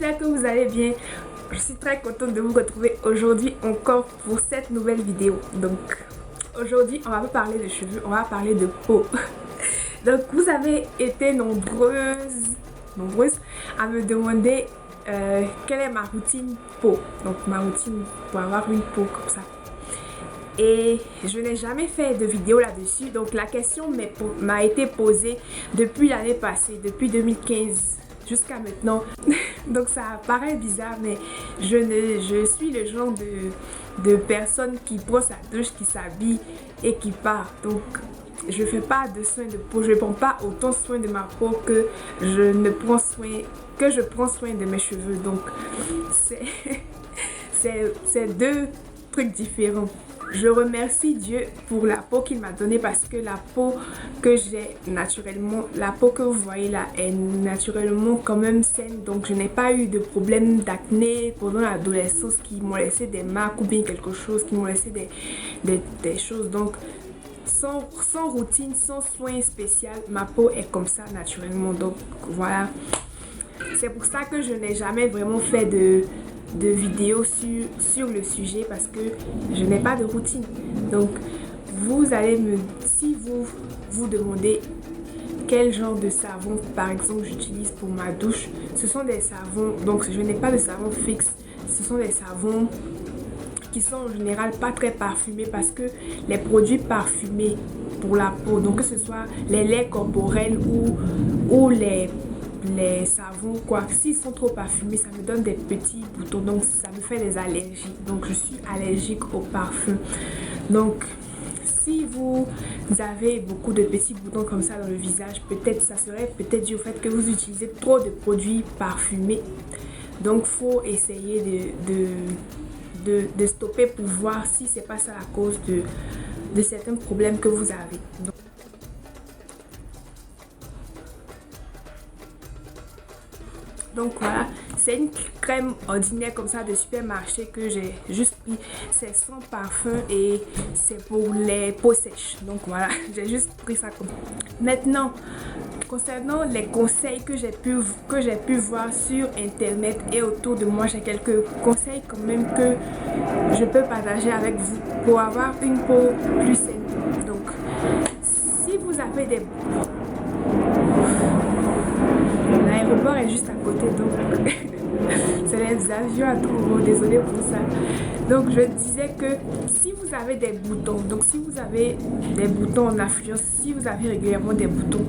j'espère que vous allez bien. Je suis très contente de vous retrouver aujourd'hui encore pour cette nouvelle vidéo. Donc aujourd'hui on va pas parler de cheveux, on va parler de peau. Donc vous avez été nombreuses à me demander quelle est ma routine peau. Donc ma routine pour avoir une peau comme ça. Et je n'ai jamais fait de vidéo là-dessus. Donc la question m'a été posée depuis l'année passée, depuis 2015 jusqu'à maintenant. Donc ça paraît bizarre, mais je suis le genre de personne qui prend sa douche, qui s'habille et qui part. Donc je fais pas de soins de peau, je prends pas autant soin de ma peau que je prends soin de mes cheveux. Donc c'est deux trucs différents. Je remercie Dieu pour la peau qu'il m'a donnée parce que la peau que j'ai naturellement, la peau que vous voyez là est naturellement quand même saine. Donc je n'ai pas eu de problème d'acné pendant l'adolescence qui m'ont laissé des marques ou bien quelque chose, qui m'ont laissé des choses. Donc sans routine, sans soin spécial, ma peau est comme ça naturellement. Donc voilà, c'est pour ça que je n'ai jamais vraiment fait de vidéos sur le sujet parce que je n'ai pas de routine. Donc vous allez si vous demandez quel genre de savon par exemple j'utilise pour ma douche, ce sont des savons, donc je n'ai pas de savon fixe, ce sont des savons qui sont en général pas très parfumés parce que les produits parfumés pour la peau, donc que ce soit les laits corporels ou les savons quoi, s'ils sont trop parfumés ça me donne des petits boutons, donc ça me fait des allergies. Donc je suis allergique au parfum. Donc si vous avez beaucoup de petits boutons comme ça dans le visage, peut-être ça serait peut-être dû au fait que vous utilisez trop de produits parfumés. Donc faut essayer de stopper pour voir si c'est pas ça la cause de certains problèmes que vous avez. Donc voilà, c'est une crème ordinaire comme ça de supermarché que j'ai juste pris. C'est sans parfum et c'est pour les peaux sèches. Donc voilà, j'ai juste pris ça comme ça. Maintenant, concernant les conseils que j'ai pu voir sur internet et autour de moi, j'ai quelques conseils quand même que je peux partager avec vous pour avoir une peau plus saine. Donc, si vous avez des... L'aéroport est juste à côté, donc c'est les avions à tout moment, désolé pour ça. Donc je disais que si vous avez des boutons, donc si vous avez des boutons en affluence, si vous avez régulièrement des boutons,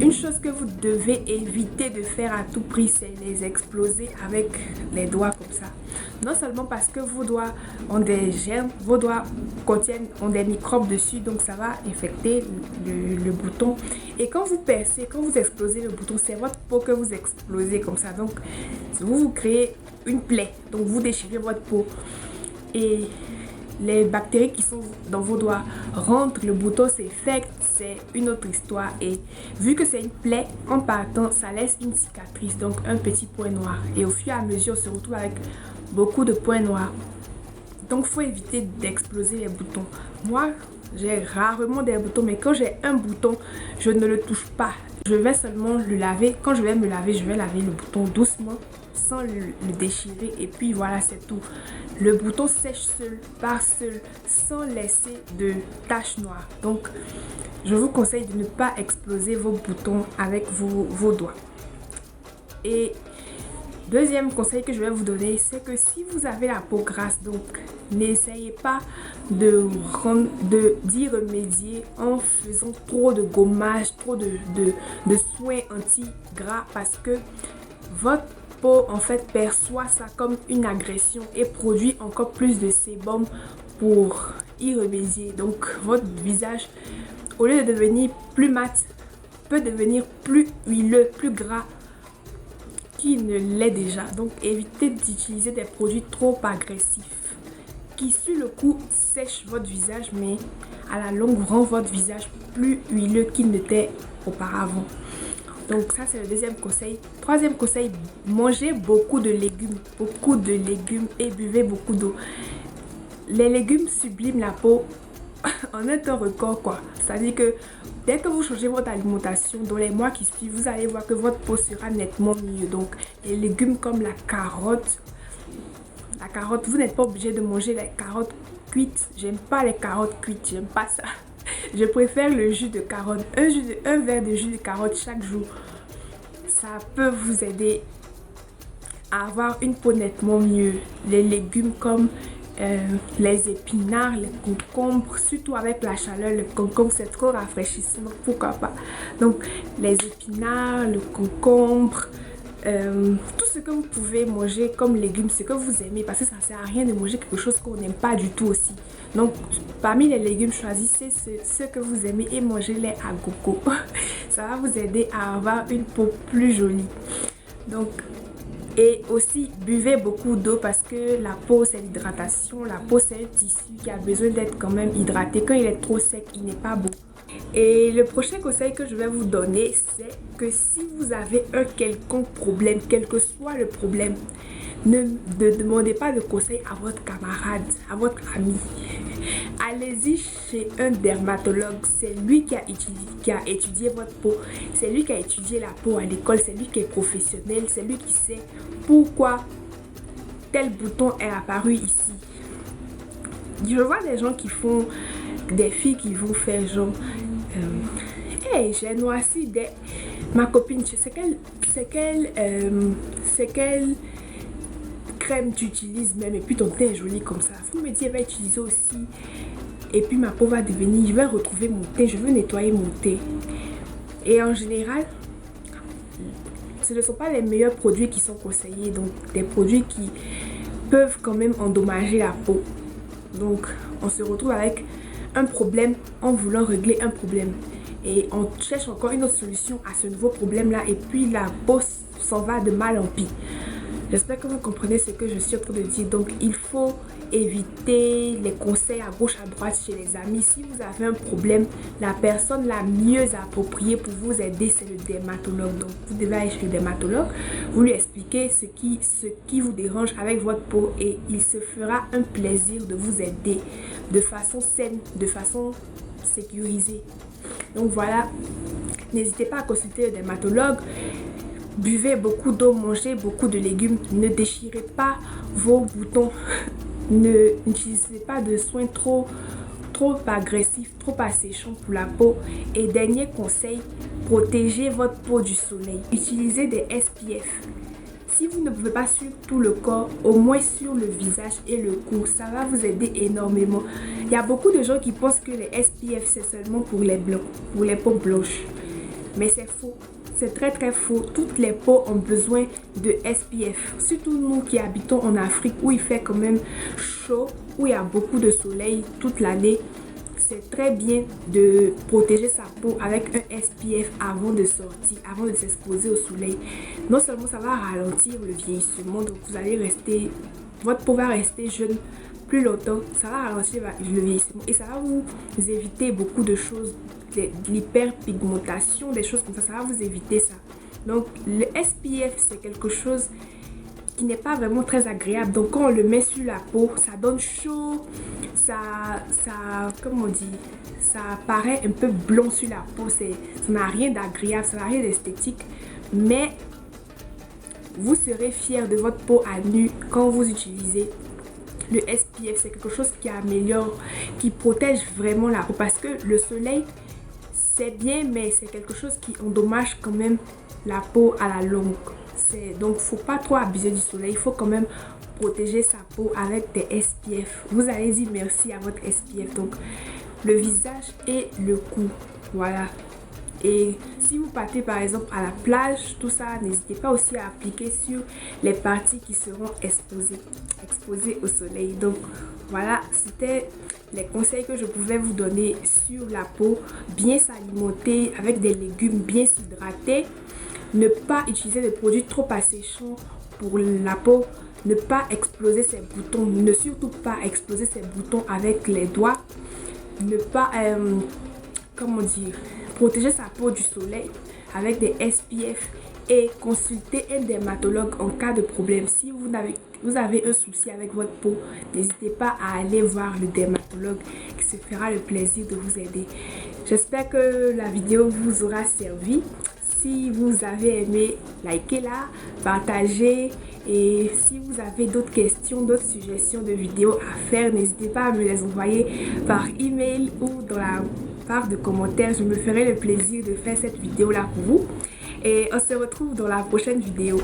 une chose que vous devez éviter de faire à tout prix, c'est les exploser avec les doigts comme ça. Non seulement parce que vos doigts ont des germes, vos doigts ont des microbes dessus, donc ça va infecter le bouton. Et quand vous percez, quand vous explosez le bouton, c'est votre peau que vous explosez comme ça. Donc vous créez une plaie, donc vous déchirez votre peau. Et les bactéries qui sont dans vos doigts rentrent, le bouton s'infecte, c'est une autre histoire. Et vu que c'est une plaie, en partant, ça laisse une cicatrice, donc un petit point noir. Et au fur et à mesure, on se retrouve avec beaucoup de points noirs. Donc, il faut éviter d'exploser les boutons. Moi, j'ai rarement des boutons, mais quand j'ai un bouton, je ne le touche pas. Je vais seulement le laver. Quand je vais me laver, je vais laver le bouton doucement, sans le déchirer. Et puis voilà, c'est tout. Le bouton sèche part seul, sans laisser de taches noires. Donc, je vous conseille de ne pas exploser vos boutons avec vos doigts. Et deuxième conseil que je vais vous donner, c'est que si vous avez la peau grasse, donc n'essayez pas d'y remédier en faisant trop de gommage, trop de soins anti-gras parce que votre peau en fait perçoit ça comme une agression et produit encore plus de sébum pour y remédier. Donc votre visage, au lieu de devenir plus mat, peut devenir plus huileux, plus gras qu'il ne l'est déjà. Donc évitez d'utiliser des produits trop agressifs qui sur le coup sèchent votre visage, mais à la longue rend votre visage plus huileux qu'il n'était auparavant. Donc ça c'est le deuxième conseil. Troisième conseil, mangez beaucoup de légumes et buvez beaucoup d'eau. Les légumes subliment la peau en un temps record quoi. C'est-à-dire que dès que vous changez votre alimentation, dans les mois qui suivent, vous allez voir que votre peau sera nettement mieux. Donc les légumes comme la carotte, vous n'êtes pas obligé de manger les carottes cuites. J'aime pas les carottes cuites, j'aime pas ça. Je préfère le jus de carotte, un verre de jus de carotte chaque jour. Ça peut vous aider à avoir une peau nettement mieux. Les légumes comme les épinards, les concombres, surtout avec la chaleur, le concombre c'est trop rafraîchissant, donc pourquoi pas. Donc les épinards, le concombre, tout ce que vous pouvez manger comme légumes, ce que vous aimez, parce que ça ne sert à rien de manger quelque chose qu'on n'aime pas du tout aussi. Donc parmi les légumes, choisissez ceux que vous aimez et mangez-les à gogo. Ça va vous aider à avoir une peau plus jolie. Donc et aussi, buvez beaucoup d'eau parce que la peau, c'est l'hydratation. La peau, c'est un tissu qui a besoin d'être quand même hydraté. Quand il est trop sec, il n'est pas beau. Et le prochain conseil que je vais vous donner, c'est que si vous avez un quelconque problème, quel que soit le problème, ne demandez pas de conseil à votre camarade, à votre ami. Allez-y chez un dermatologue. C'est lui qui a étudié votre peau. C'est lui qui a étudié la peau à l'école. C'est lui qui est professionnel. C'est lui qui sait pourquoi tel bouton est apparu ici. Je vois des gens qui font, des filles qui vont faire genre hey, j'ai noirci ma copine, c'est quelle crème tu utilises même, et puis ton teint est joli comme ça. Vous me dites, elle va utiliser aussi, et puis ma peau va devenir, je vais retrouver mon teint, je veux nettoyer mon teint. Et en général, ce ne sont pas les meilleurs produits qui sont conseillés, donc des produits qui peuvent quand même endommager la peau. Donc on se retrouve avec un problème en voulant régler un problème. Et on cherche encore une autre solution à ce nouveau problème-là, et puis la peau s'en va de mal en pis. J'espère que vous comprenez ce que je suis en train de dire. Donc il faut éviter les conseils à gauche à droite chez les amis. Si vous avez un problème, la personne la mieux appropriée pour vous aider, c'est le dermatologue. Donc vous devez aller chez le dermatologue, vous lui expliquez ce qui vous dérange avec votre peau, et il se fera un plaisir de vous aider de façon saine, de façon sécurisée. Donc voilà, n'hésitez pas à consulter le dermatologue. Buvez beaucoup d'eau, mangez beaucoup de légumes, ne déchirez pas vos boutons, n'utilisez pas de soins trop agressifs, trop asséchants pour la peau. Et dernier conseil, protégez votre peau du soleil. Utilisez des SPF. Si vous ne pouvez pas sur tout le corps, au moins sur le visage et le cou, ça va vous aider énormément. Il y a beaucoup de gens qui pensent que les SPF c'est seulement pour les blancs, pour les peaux blanches, mais c'est faux. C'est très faux. Toutes les peaux ont besoin de SPF. Surtout nous qui habitons en Afrique où il fait quand même chaud, où il y a beaucoup de soleil toute l'année. C'est très bien de protéger sa peau avec un SPF avant de sortir, avant de s'exposer au soleil. Non seulement ça va ralentir le vieillissement, donc vous allez rester, votre peau va rester jeune plus longtemps, ça va ralentir le vieillissement et ça va vous éviter beaucoup de choses, l'hyperpigmentation, des choses comme ça va vous éviter ça. Donc le SPF c'est quelque chose qui n'est pas vraiment très agréable, donc quand on le met sur la peau, ça donne chaud, comment on dit, ça paraît un peu blanc sur la peau, ça n'a rien d'agréable, ça n'a rien d'esthétique, mais vous serez fier de votre peau à nu quand vous utilisez le SPF. C'est quelque chose qui améliore, qui protège vraiment la peau, parce que le soleil c'est bien, mais c'est quelque chose qui endommage quand même la peau à la longue. Donc faut pas trop abuser du soleil, il faut quand même protéger sa peau avec des SPF. Vous allez dire merci à votre SPF. Donc le visage et le cou, voilà. Et si vous partez par exemple à la plage, tout ça, n'hésitez pas aussi à appliquer sur les parties qui seront exposées au soleil. Donc voilà, c'était les conseils que je pouvais vous donner sur la peau. Bien s'alimenter avec des légumes, bien s'hydrater, ne pas utiliser de produits trop asséchants pour la peau, ne pas exploser ses boutons, ne surtout pas exploser ses boutons avec les doigts, ne pas, comment dire, protéger sa peau du soleil avec des SPF et consulter un dermatologue en cas de problème. Si vous n'avez vous avez un souci avec votre peau, n'hésitez pas à aller voir le dermatologue qui se fera le plaisir de vous aider. J'espère que la vidéo vous aura servi. Si vous avez aimé, likez-la, partagez, et si vous avez d'autres questions, d'autres suggestions de vidéos à faire, n'hésitez pas à me les envoyer par email ou dans la barre de commentaires. Je me ferai le plaisir de faire cette vidéo là pour vous, et on se retrouve dans la prochaine vidéo.